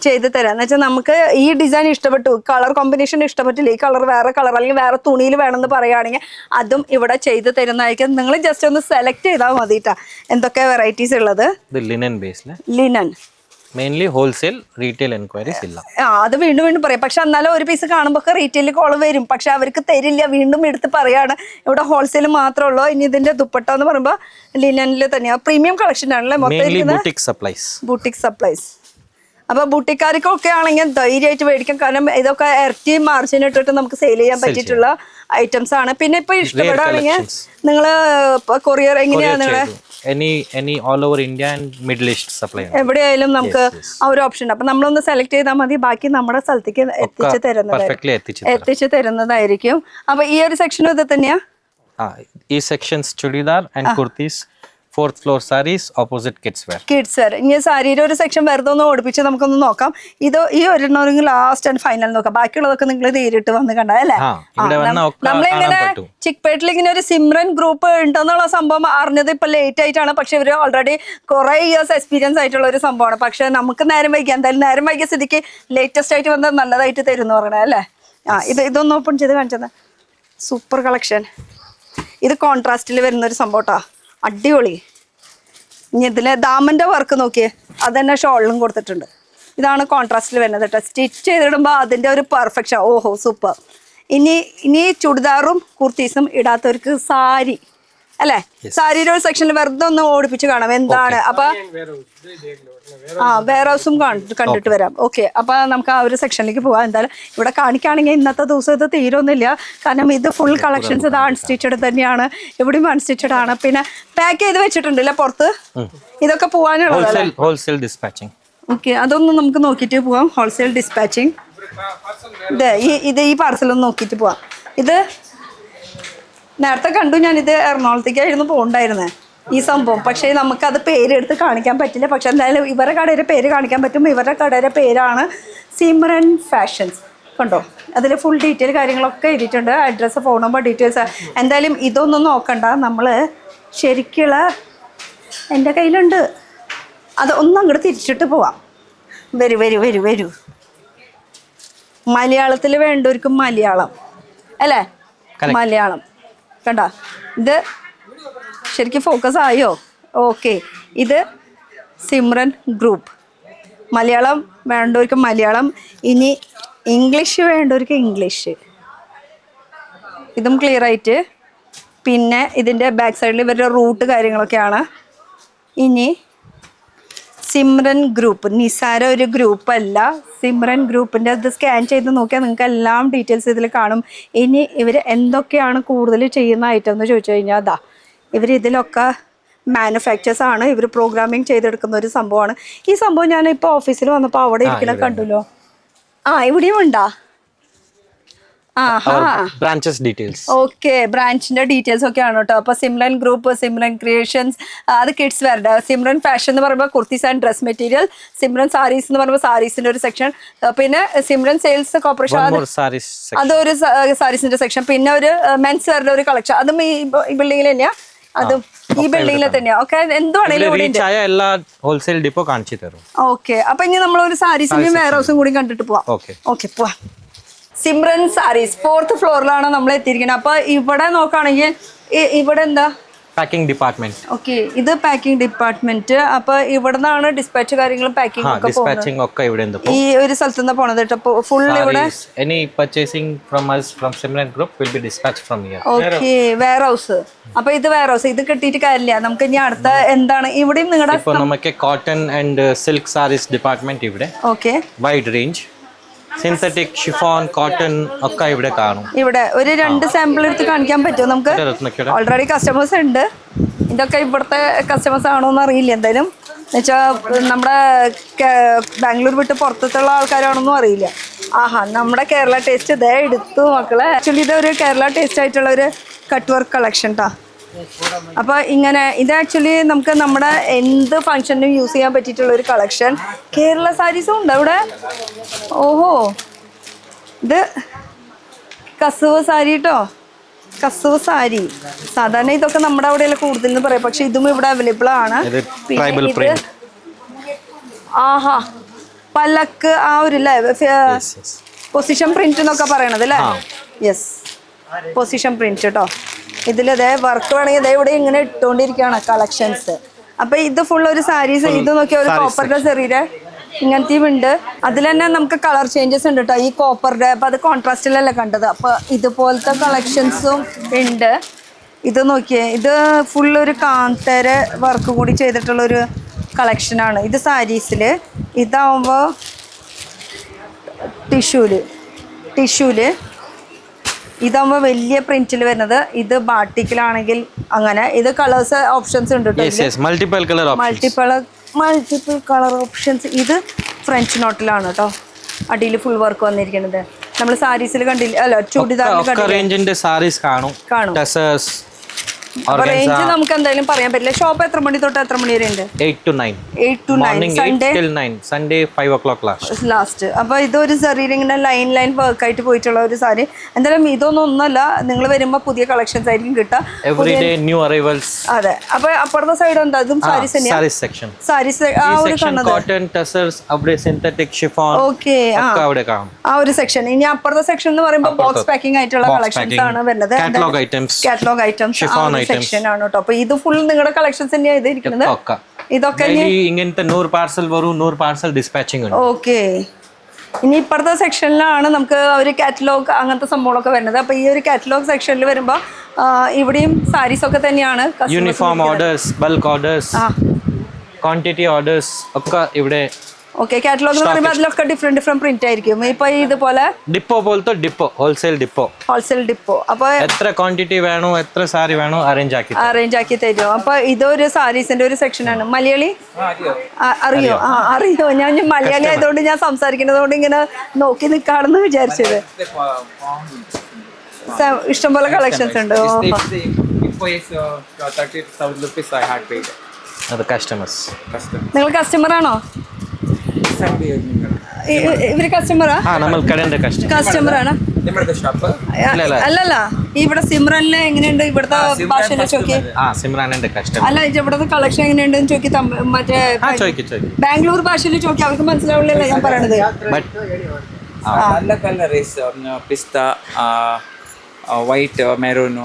എന്ന് വെച്ചാൽ നമുക്ക് ഈ ഡിസൈൻ ഇഷ്ടപ്പെട്ടു, കളർ കോമ്പിനേഷൻ ഇഷ്ടപ്പെട്ടില്ല, ഈ കളർ വേറെ കളർ അല്ലെങ്കിൽ വേറെ തുണിയിൽ വേണമെന്ന് പറയുകയാണെങ്കിൽ അതും ഇവിടെ ചെയ്തു തരുന്നതായിരിക്കും. നിങ്ങൾ ജസ്റ്റ് ഒന്ന് സെലക്ട് ചെയ്താൽ മതിട്ടാ എന്തൊക്കെ വെറൈറ്റീസ് ഉള്ളത്. Linen mainly wholesale, retail enquiries ഇല്ല. അത് വീണ്ടും പറയാം. പക്ഷെ എന്നാലും ഒരു പീസ് കാണുമ്പോൾ റീറ്റെയിൽ കോള് വരും, പക്ഷെ അവർക്ക് തരില്ല, വീണ്ടും എടുത്ത് പറയാണ് ഇവിടെ ഹോൾസെയിൽ മാത്രമേ ഉള്ളൂ. ഇനി ഇതിന്റെ ദുപ്പട്ട എന്ന് പറയുമ്പോൾ ലിനനിൽ തന്നെയാ, പ്രീമിയം കളക്ഷൻ ആണല്ലേ മൊത്തം ബൂട്ടിക് സപ്ലൈസ്. അപ്പൊ ബൂട്ടിക്കാർക്കൊക്കെ ആണെങ്കിൽ ധൈര്യമായിട്ട് മേടിക്കാം, കാരണം ഇതൊക്കെ ഇരട്ടി മാർജിൻ ഇട്ടിട്ട് നമുക്ക് സെയിൽ ചെയ്യാൻ പറ്റിയിട്ടുള്ള ഐറ്റംസ് ആണ്. പിന്നെ ഇപ്പൊ ഇഷ്ടപ്പെടുകയാണെങ്കിൽ നിങ്ങള് കൊറിയർ എങ്ങനെയാ നിങ്ങളെ all over India and Middle East supply. എവിടെയായാലും നമുക്ക് ആ ഒരു ഓപ്ഷൻ ഉണ്ട്. അപ്പൊ നമ്മളൊന്ന് സെലക്ട് ചെയ്താൽ മതി, ബാക്കി നമ്മുടെ സ്ഥലത്തേക്ക് എത്തിച്ചു തരുന്നതായിരിക്കും. അപ്പൊ ഈ ഒരു സെക്ഷനും ഇത് തന്നെയാ. ഈ sections churidar and kurtis, 4th floor sarees, opposite kids wear. ഇനി സാരിയുടെ ഒരു സെക്ഷൻ വെറുതെ ഒന്ന് ഓടിപ്പിച്ച് നമുക്കൊന്ന് നോക്കാം. ഇത് ഈ ഒരെണ്ണം ലാസ്റ്റ് ആൻഡ് ഫൈനൽ നോക്കാം, ബാക്കിയുള്ളതൊക്കെ നിങ്ങൾ നേരിട്ട് വന്ന് കണ്ടല്ലേ. നമ്മളിങ്ങനെ ചിക്പേട്ടിൽ ഇങ്ങനെ ഒരു സിമ്രൻ ഗ്രൂപ്പ് ഉണ്ടെന്നുള്ള സംഭവം അറിഞ്ഞത് ഇപ്പൊ ലേറ്റ് ആയിട്ടാണ്. പക്ഷെ ഇവര് ഓൾറെഡി കുറെ ഇയേഴ്സ് എക്സ്പീരിയൻസ് ആയിട്ടുള്ള ഒരു സംഭവമാണ്. പക്ഷെ നമുക്ക് നേരം വൈകി, എന്തായാലും നേരം വൈകിയ സ്ഥിതിക്ക് ലേറ്റസ്റ്റ് ആയിട്ട് വന്നത് നല്ലതായിട്ട് തരും എന്ന് പറയണേ അല്ലേ. ഇതൊന്ന് ഓപ്പൺ ചെയ്ത് കാണിച്ചത് സൂപ്പർ കളക്ഷൻ. ഇത് കോൺട്രാസ്റ്റിൽ വരുന്ന ഒരു സംഭവട്ടാ, അടിപൊളി. ഇനി ഇതിലെ ദാമന്റെ വർക്ക് നോക്കിയേ, അത് തന്നെ ഷോളിലും കൊടുത്തിട്ടുണ്ട്. ഇതാണ് കോൺട്രാസ്റ്റിൽ വരുന്നത് കേട്ടോ. സ്റ്റിച്ച് ചെയ്തിടുമ്പോൾ അതിന്റെ ഒരു പെർഫെക്ഷൻ, ഓഹോ സൂപ്പർ. ഇനി ചുടിദാറും കുർത്തീസും ഇടാത്തവർക്ക് സാരി അല്ലെ, സാരിയുടെ ഒരു സെക്ഷനിൽ വെറുതെ ഒന്ന് ഓടിപ്പിച്ച് കാണാം എന്താണ്. അപ്പൊ വെയർ ഹൗസും കണ്ടിട്ട് വരാം. ഓക്കെ, അപ്പൊ നമുക്ക് ആ ഒരു സെക്ഷനിലേക്ക് പോവാം. എന്തായാലും ഇവിടെ കാണിക്കുകയാണെങ്കിൽ ഇന്നത്തെ ദിവസം ഇത് തീരൊന്നുമില്ല, കാരണം ഇത് ഫുൾ കളക്ഷൻസ് ഇത് അൺസ്റ്റിച്ചഡ് തന്നെയാണ്, എവിടെയും അൺസ്റ്റിച്ചഡ് ആണ്. പിന്നെ പാക്ക് ചെയ്ത് വെച്ചിട്ടുണ്ടല്ലേ പുറത്ത്, ഇതൊക്കെ പോവാനുള്ളത്. Wholesale dispatching. ഓക്കെ, അതൊന്നും നമുക്ക് നോക്കിയിട്ട് പോവാം. ഹോൾസെയിൽ ഡിസ്പാച്ചിങ് ഇത് ഈ പാർസലൊന്ന് നോക്കിയിട്ട് പോവാം. ഇത് നേരത്തെ കണ്ടു ഞാനിത് എറണാകുളത്തേക്കായിരുന്നു പോകണ്ടായിരുന്നേ ഈ സംഭവം. പക്ഷേ നമുക്കത് പേരെടുത്ത് കാണിക്കാൻ പറ്റില്ല. പക്ഷെ എന്തായാലും ഇവരുടെ കടയുടെ പേര് കാണിക്കാൻ പറ്റും. ഇവരുടെ കടയുടെ പേരാണ് സിമ്രൻ ഫാഷൻസ്. കണ്ടോ, അതിൽ ഫുൾ ഡീറ്റെയിൽ കാര്യങ്ങളൊക്കെ എഴുതിയിട്ടുണ്ട്. Address, phone number, details. എന്തായാലും ഇതൊന്നും നോക്കണ്ട, നമ്മൾ ശരിക്കുള്ള എൻ്റെ കയ്യിലുണ്ട്. അത് ഒന്നും അങ്ങോട്ട് തിരിച്ചിട്ട് പോവാം. വരൂ വരൂ വരൂ വരൂ. മലയാളത്തിൽ വേണ്ടവർക്ക് മലയാളം അല്ലേ? മലയാളം കണ്ട, ഇത് ശരിക്കും ഫോക്കസ് ആയോ? ഓക്കെ, ഇത് സിമ്രൻ ഗ്രൂപ്പ്. മലയാളം വേണ്ടവർക്ക് മലയാളം, ഇനി ഇംഗ്ലീഷ് വേണ്ടവർക്ക് ഇംഗ്ലീഷ്. ഇതും ക്ലിയർ ആയിട്ട്. പിന്നെ ഇതിൻ്റെ ബാക്ക് സൈഡിൽ ഇവരുടെ റൂട്ട് കാര്യങ്ങളൊക്കെയാണ്. ഇനി സിമ്രൻ ഗ്രൂപ്പ്, നിസാര ഒരു ഗ്രൂപ്പല്ല, സിമ്രൻ ഗ്രൂപ്പിൻ്റെ ഇത് സ്കാൻ ചെയ്ത് നോക്കിയാൽ നിങ്ങൾക്ക് എല്ലാം ഡീറ്റെയിൽസ് ഇതിൽ കാണും. ഇനി ഇവർ എന്തൊക്കെയാണ് കൂടുതൽ ചെയ്യുന്ന ഐറ്റം എന്ന് ചോദിച്ചു കഴിഞ്ഞാൽ അതാ, ഇവർ ഇതിലൊക്കെ മാനുഫാക്ചേഴ്സ് ആണ്. ഇവർ പ്രോഗ്രാമിങ് ചെയ്തെടുക്കുന്ന ഒരു സംഭവമാണ്. ഈ സംഭവം ഞാൻ ഇപ്പോൾ ഓഫീസിൽ വന്നപ്പോൾ അവിടെ ഇരിക്കണ കണ്ടല്ലോ. ഇവിടെയും ഉണ്ടാ? branches details. ഓക്കെ, ബ്രാഞ്ചിന്റെ ഡീറ്റെയിൽസ് ഒക്കെ ആണ് കേട്ടോ. അപ്പൊ സിമ്രൻ ഗ്രൂപ്പ്, സിമ്രൻ ക്രിയേഷൻസ്, അത് കിഡ്സ് വെയർ. സിമ്രൻ ഫാഷൻ എന്ന് പറയുമ്പോൾ kurtis and dress material. Simran sarees എന്ന് പറയുമ്പോൾ സാരീസിന്റെ ഒരു സെക്ഷൻ. പിന്നെ സിമ്രൻ സെയിൽസ് കോർപ്പറേഷൻ, അതൊരു സാരീസിന്റെ സെക്ഷൻ. പിന്നെ ഒരു മെൻസ് വെയറിന്റെ ഒരു കളക്ഷൻ. അതും ഈ ബിൽഡിംഗിൽ തന്നെയാ, അതും ഈ ബിൽഡിംഗിൽ തന്നെയാ. ഓക്കെ, എന്തുവാണെങ്കിലും എല്ലാ ഹോൾസെയിൽ ഡിപ്പോ കാണിച്ചു തരും. ഓക്കെ, അപ്പൊ ഇനി നമ്മൾ ഒരു സാരീസിന്റെയും വെയർ ഹൗസും കൂടി കണ്ടിട്ട് പോവാം. ഓക്കെ, പോവാം. സിമ്രൻ സാരീസ് 4th ഫ്ലോറിലാണ് നമ്മൾ എത്തിയിരിക്കുന്നത്. അപ്പൊ ഇവിടെ നോക്കുകയാണെങ്കിൽ ഇവിടെ എന്താ? Packing department. ഓക്കെ, ഇത് പാക്കിംഗ് ഡിപ്പാർട്ട്മെന്റ്. അപ്പൊ ഇവിടെ നിന്നാണ് ഡിസ്പാച്ച് കാര്യങ്ങളും പാക്കിംഗ് ഒക്കെ പോകുന്നത്. ഈ ഒരു സ്ഥലത്ത് നിന്ന് പോണത് കേട്ടോ. ഫുൾ ഇവിടെ any purchasing from us from Simran Group will be dispatched from here. Okay, warehouse. അപ്പൊ ഇത് വെയർ ഹൗസ്. ഇത് കിട്ടിയിട്ട് കാര്യമില്ല. നമുക്ക് ഇനി അടുത്ത എന്താണ്? ഇവിടെയും നിങ്ങളുടെ ഇപ്പോ നമുക്ക് cotton and silk saris department ഇവിടെ. Okay, wide range synthetic, chiffon, cotton ഒക്കെ ഇവിടെ കാണും. ഇവിടെ ഒരു 2 സാമ്പിൾ എടുത്ത് കാണിക്കാൻ പറ്റുമോ നമുക്ക്? ഓൾറെഡി കസ്റ്റമേഴ്സ് ഉണ്ട്. ഇതൊക്കെ ഇവിടുത്തെ കസ്റ്റമേഴ്സ് ആണോ എന്ന് അറിയില്ല. എന്തായാലും എന്നുവെച്ചാൽ നമ്മുടെ ബാംഗ്ലൂർ വിട്ട് പുറത്തുള്ള ആൾക്കാരാണോന്നും അറിയില്ല. നമ്മുടെ കേരള ടേസ്റ്റ് ഇതേ എടുത്തു മക്കളെ. ആക്ച്വലി ഇതൊരു കേരള ടേസ്റ്റ് ആയിട്ടുള്ള ഒരു കട്ട് വർക്ക് കളക്ഷൻ ട്ടാ. അപ്പോൾ ഇങ്ങനെ ഇത് ആക്ച്വലി നമുക്ക് നമ്മുടെ എന്ത് ഫംഗ്ഷനും യൂസ് ചെയ്യാൻ പറ്റിയിട്ടുള്ള ഒരു കളക്ഷൻ. കേരള സാരീസും ഉണ്ട് ഇവിടെ. ഓഹോ, ഇത് കസവ് സാരി കേട്ടോ. കസവ് സാരി സാധാരണ ഇതൊക്കെ നമ്മുടെ അവിടെയല്ല കൂടുതൽ എന്ന് പറയാം. പക്ഷെ ഇതും ഇവിടെ അവൈലബിൾ ആണ്. പല്ലക്ക് ആ ഒരു പൊസിഷൻ പ്രിന്റ് എന്നൊക്കെ പറയണത് അല്ലേ? യെസ്, പൊസിഷൻ പ്രിന്റ് കേട്ടോ. ഇതിലതേ വർക്ക് വേണമെങ്കിൽ ഇവിടെ ഇങ്ങനെ ഇട്ടുകൊണ്ടിരിക്കുകയാണ് കളക്ഷൻസ്. അപ്പൊ ഇത് ഫുൾ ഒരു സാരീസ്. ഇത് നോക്കിയ ഒരു കോപ്പറിന്റെ ചെറിയ ഇങ്ങനത്തെ ഉണ്ട്. അതിൽ തന്നെ നമുക്ക് കളർ ചേഞ്ചസ് ഉണ്ട് കേട്ടോ. ഈ കോപ്പറിന്റെ അപ്പൊ അത് കോൺട്രാസ്റ്റിലല്ലേ കണ്ടത്. അപ്പൊ ഇതുപോലത്തെ കളക്ഷൻസും ഉണ്ട്. ഇത് നോക്കിയേ, ഇത് ഫുൾ ഒരു കാന്തര വർക്ക് കൂടി ചെയ്തിട്ടുള്ള ഒരു കളക്ഷനാണ്. ഇത് സാരീസിൽ. ഇതാവുമ്പോ ടിഷ്യൂല് ഇതാകുമ്പോൾ വലിയ പ്രിന്റിൽ വരുന്നത്. ഇത് ബാട്ടിക്കിലാണെങ്കിൽ അങ്ങനെ. ഇത് കളേഴ്സ് ഓപ്ഷൻസ് ഉണ്ട് മൾട്ടിപ്പിൾ കളർ ഓപ്ഷൻസ്. ഇത് ഫ്രഞ്ച് നോട്ടിലാണ് കേട്ടോ. അടിയിൽ ഫുൾ വർക്ക് വന്നിരിക്കുന്നത്. നമ്മൾ സാരീസിൽ കണ്ടില്ല, അല്ല ചുടിദാറിൽ കാണും. റേഞ്ച് നമുക്ക് എന്തായാലും പറയാൻ പറ്റില്ല. ഷോപ്പ് എത്ര മണി തൊട്ട് എത്ര മണി വരെ ഉണ്ട്? 8 to 9. 8 to 9. Sunday till 9. Sunday 5 o'clock last. അപ്പൊ ഇതൊരു സാരിയിൽ ഇങ്ങനെ ലൈൻ വർക്ക് ആയിട്ട് പോയിട്ടുള്ള ഒരു സാരി. എന്തായാലും ഇതൊന്നും ഒന്നല്ല, നിങ്ങൾ വരുമ്പോ പുതിയ കളക്ഷൻസ് ആയിരിക്കും കിട്ടുക. New arrivals. അതെ. അപ്പൊ അപ്പുറത്തെ സൈഡ് എന്താ? അതും സാരീസ് തന്നെയാണ്. സാരീസ് ആ ഒരു കാണുന്നത്. കോട്ടൺ, ടസേഴ്സ്, അവിടെ സിന്തറ്റിക്, ഷിഫോൺ. ഓക്കെ, ആ ഒരു സെക്ഷൻ. ഇനി അപ്പുറത്തെ സെക്ഷൻ എന്ന് പറയുമ്പോൾ ബോക്സ് പാക്കിംഗ് ആയിട്ടുള്ള കളക്ഷൻസ് ആണ് വരുന്നത്. കാറ്റലോഗ് ഐറ്റംസ് സെക്ഷൻ ആണ് കേട്ടോ. അപ്പൊ ഇത് ഫുൾ നിങ്ങളുടെ കളക്ഷൻസ് തന്നെയാണ് ഇത് ഇരിക്കുന്നത്. ഇതൊക്കെ ഇങ്ങനത്തെ 100 പാർസൽ വരും, 100 പാർസൽ ഡിസ്പാച്ചിങ് ഉണ്ട്. ഓക്കെ, ഇനി ഇപ്പുറത്തെ സെക്ഷനിലാണ് നമുക്ക് ഒരു കാറ്റലോഗ് അങ്ങനത്തെ സംഭവങ്ങളൊക്കെ വരുന്നത്. അപ്പൊ ഈ ഒരു കാറ്റലോഗ് സെക്ഷനിൽ വരുമ്പോ ഇവിടെയും സാരീസ് ഒക്കെ തന്നെയാണ്. Uniform orders, bulk orders, quantity orders ഒക്കെ ഇവിടെ ഓക്കെ കാറ്റലോഗ് എന്ന് പറയുമ്പോൾ അതിലൊക്കെ ഡിഫറെന്റ് പ്രിന്റ് ആയിരിക്കും. ഇപ്പൊ ഇതുപോലെ ഡിപ്പോ പോലത്തെ depot, wholesale depot. Wholesale depot. അപ്പൊ എത്ര ക്വാണ്ടിറ്റി വേണോ എത്ര സാരി വേണോ അറേഞ്ച് ആക്കി തരും. അപ്പൊ ഇതൊരു സാരീസിന്റെ ഒരു സെക്ഷനാണ്. മലയാളി അറിയോ? അറിയോ. ഞാൻ മലയാളി ആയതുകൊണ്ട് ഞാൻ സംസാരിക്കുന്നത് കൊണ്ട് ഇങ്ങനെ നോക്കി നിൽക്കാണെന്ന് വിചാരിച്ചത്. ഇഷ്ടംപോലെ കളക്ഷൻസ് ഉണ്ട്. നിങ്ങൾ കസ്റ്റമർ ആണോ? ഇവര് കസ്റ്റമറാ? കസ്റ്റമർ ആണ്. അല്ലല്ല, ഇവിടെ സിമ്രനിലെ എങ്ങനെയുണ്ട് ഇവിടുത്തെ ഭാഷയിലെ ചോക്കി? അല്ല, ഇവിടുത്തെ കളക്ഷൻ എങ്ങനെയുണ്ടെന്ന് ചോക്കി. മറ്റേ ബാംഗ്ലൂർ ഭാഷയിൽ ചോക്കി. അവർക്ക് മനസ്സിലാവില്ലല്ലോ ഞാൻ പറയണത്. നല്ല കളർ പിസ്ത, വൈറ്റ്, മെറൂൺ,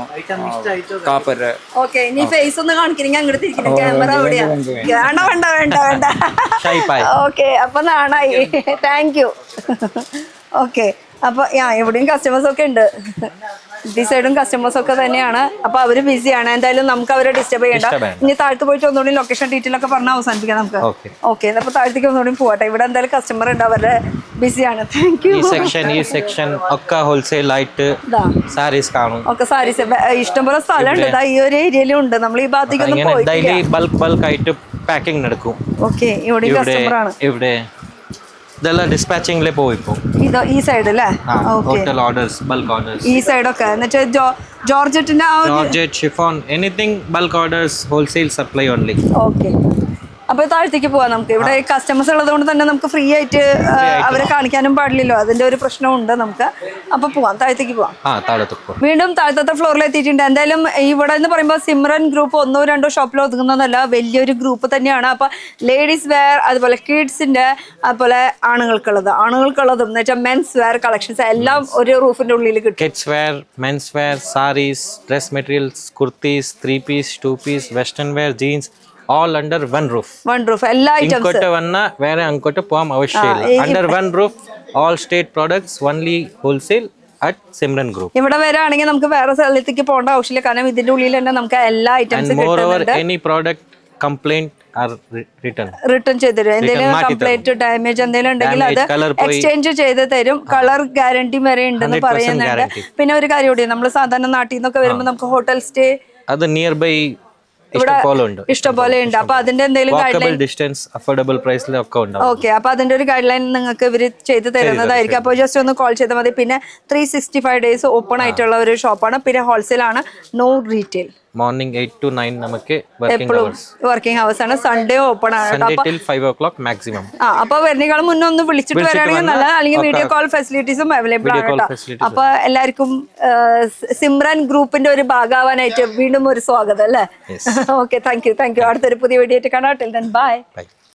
കാപ്പർ. ഓക്കെ, ഇനി ഫേസ് ഒന്ന് കാണിക്കണെങ്കിൽ അങ്ങോട്ട് തിരിക്കണം. ക്യാമറ അവിടെയാ. വേണ്ട. ഓക്കെ, അപ്പൊ നാണായി. Thank you. ഓക്കെ, അപ്പൊ എവിടെയും കസ്റ്റമേഴ്സ് ഒക്കെ ഉണ്ട്. ഈ സൈഡും കസ്റ്റമേഴ്സ് ഒക്കെ തന്നെയാണ്. അപ്പൊ അവര് ബിസിയാണ്. എന്തായാലും നമുക്ക് അവരെ ഡിസ്റ്റർബ് ചെയ്യണ്ട. ഇനി താഴത്ത് പോയിട്ട് ഒന്നുകൂടി ലൊക്കേഷൻ ഡീറ്റെയിൽ ഒക്കെ പറഞ്ഞാൽ അവസാനിപ്പിക്കാം നമുക്ക്. ഓക്കെ, അപ്പൊ താഴത്തേക്ക് ഒന്നുകൂടി പോട്ടെ. ഇവിടെ എന്തായാലും കസ്റ്റമർ ഉണ്ട്, അവരുടെ ബിസിയാണ്. Thank you. ഈ സെക്ഷൻ ഒക്കെ ഹോൾസെയിൽ ആയിട്ട് സാരീസ് കാണും. ഒക്കെ സാരീസ് ഇഷ്ടംപോലെ സ്ഥലമുണ്ട്. ഈ ഒരു ഏരിയയിലും ഉണ്ട്. നമ്മൾ ഈ ഭാഗത്തേക്കൊന്നും പോയിട്ടില്ല. ബൾക്ക് ആയിട്ട് പാക്കിംഗ് നടക്കും. ഓക്കെ, ഇവിടെ കസ്റ്റമർ ആണ്. ഇവിടെ ഇതെല്ലാം ഡിസ്പാച്ചിങ്ങിലെ പോയിപ്പോ ഇത് ഈ സൈഡ് അല്ലേ? ഹോട്ടൽ ഓർഡേഴ്സ്, ബൾക്ക് ഓർഡേഴ്സ് ഈ സൈഡൊക്കെ എന്നിട്ട് ജോർജറ്റിന്റെ georgette, chiffon, anything bulk orders, wholesale supply only. Okay, അപ്പൊ താഴത്തേക്ക് പോവാം. നമുക്ക് ഇവിടെ കസ്റ്റമേഴ്സ് ഉള്ളത് കൊണ്ട് തന്നെ നമുക്ക് ഫ്രീ ആയിട്ട് അവരെ കാണിക്കാനും പാടില്ലല്ലോ. അതിന്റെ ഒരു പ്രശ്നമുണ്ട് നമുക്ക്. അപ്പൊ പോവാം, താഴത്തേക്ക് പോവാം. വീണ്ടും താഴത്തെ ഫ്ലോറിൽ എത്തിയിട്ടുണ്ട്. എന്തായാലും ഇവിടെ എന്ന് പറയുമ്പോൾ സിമ്രൻ ഗ്രൂപ്പ് 1 or 2 ഷോപ്പിൽ ഒതുങ്ങുന്നതല്ല, വലിയൊരു ഗ്രൂപ്പ് തന്നെയാണ്. അപ്പൊ ലേഡീസ് വെയർ, അതുപോലെ കിഡ്സിന്റെ, അതുപോലെ ആണുങ്ങൾക്കുള്ളതും എന്ന് വെച്ചാൽ മെൻസ് വെയർ കളക്ഷൻസ് എല്ലാം ഒരു റൂഫിന്റെ ഉള്ളിൽ കിട്ടും. Kids wear, men's wear, sarees, dress materials, kurtis, 3 piece, 2 piece, western wear, jeans, all under one roof. എല്ലാ ഐറ്റംസ് ഇങ്ങോട്ട് വന്ന വേറെ അങ്ങോട്ട് പോകാൻ ആവശ്യമില്ല. under one roof, all state products, only wholesale at Simran Group. ഇവിടെ വരാണെങ്കിൽ നമുക്ക് വേറെ സ്ഥലത്തേക്ക് പോകേണ്ട ആവശ്യമില്ല. കാരണം ഇതിന്റെ ഉള്ളിൽ തന്നെ നമുക്ക് എല്ലാ ഐറ്റംസും moreover any product complaint are return ചെയ്ത് തരും. എന്തെങ്കിലും കംപ്ലൈന്റ്, ഡാമേജ് എന്തെങ്കിലും ഉണ്ടെങ്കിൽ അത് എക്സ്ചേഞ്ച് ചെയ്ത് തരും. കളർ ഗ്യാരണ്ടി വരെ ഉണ്ടെന്ന് പറയുന്നുണ്ട്. പിന്നെ ഒരു കാര്യം കൂടി, നമ്മൾ സാധാരണ നാട്ടിൽ നിന്നൊക്കെ വരുമ്പോൾ നമുക്ക് ഹോട്ടൽ സ്റ്റേ അത് നിയർ ബൈ ഇഷ്ടംപോലെ ഉണ്ട്. അപ്പൊ അതിന്റെ എന്തെങ്കിലും ഡിസ്റ്റൻസ്, അഫോർഡബിൾ പ്രൈസിൽ ഒക്കെ ഉണ്ട്. ഓക്കെ, അപ്പൊ അതിന്റെ ഒരു ഗൈഡ് ലൈൻ നിങ്ങൾക്ക് ഇവര് ചെയ്ത് തരുന്നതായിരിക്കും. അപ്പോൾ ജസ്റ്റ് ഒന്ന് കോൾ ചെയ്താൽ മതി. പിന്നെ 365 days ഓപ്പൺ ആയിട്ടുള്ള ഒരു ഷോപ്പാണ്. പിന്നെ ഹോൾസെയിൽ ആണ്, നോ റീറ്റെയിൽ. മോർണിംഗ് 8 to 9 നമുക്ക് വർക്കിംഗ് അവേഴ്സ് ആണ്. സൺഡേ ഓപ്പൺ ആണ്. Sunday till 5 o'clock maximum. അപ്പൊ വരുന്നേക്കാളും മുന്നേ ഒന്ന് വിളിച്ചിട്ട് വരാണെങ്കിൽ നല്ല, അല്ലെങ്കിൽ വീഡിയോ കോൾ ഫെസിലിറ്റീസും അവൈലബിൾ ആണ് കേട്ടോ. അപ്പൊ എല്ലാവർക്കും സിമ്രൻ ഗ്രൂപ്പിന്റെ ഒരു ഭാഗമാവാനായിട്ട് വീണ്ടും ഒരു സ്വാഗതം അല്ലേ? Okay, thank you. അടുത്തൊരു പുതിയ വീഡിയോ ആയിട്ട് കാണാം. Till then bye.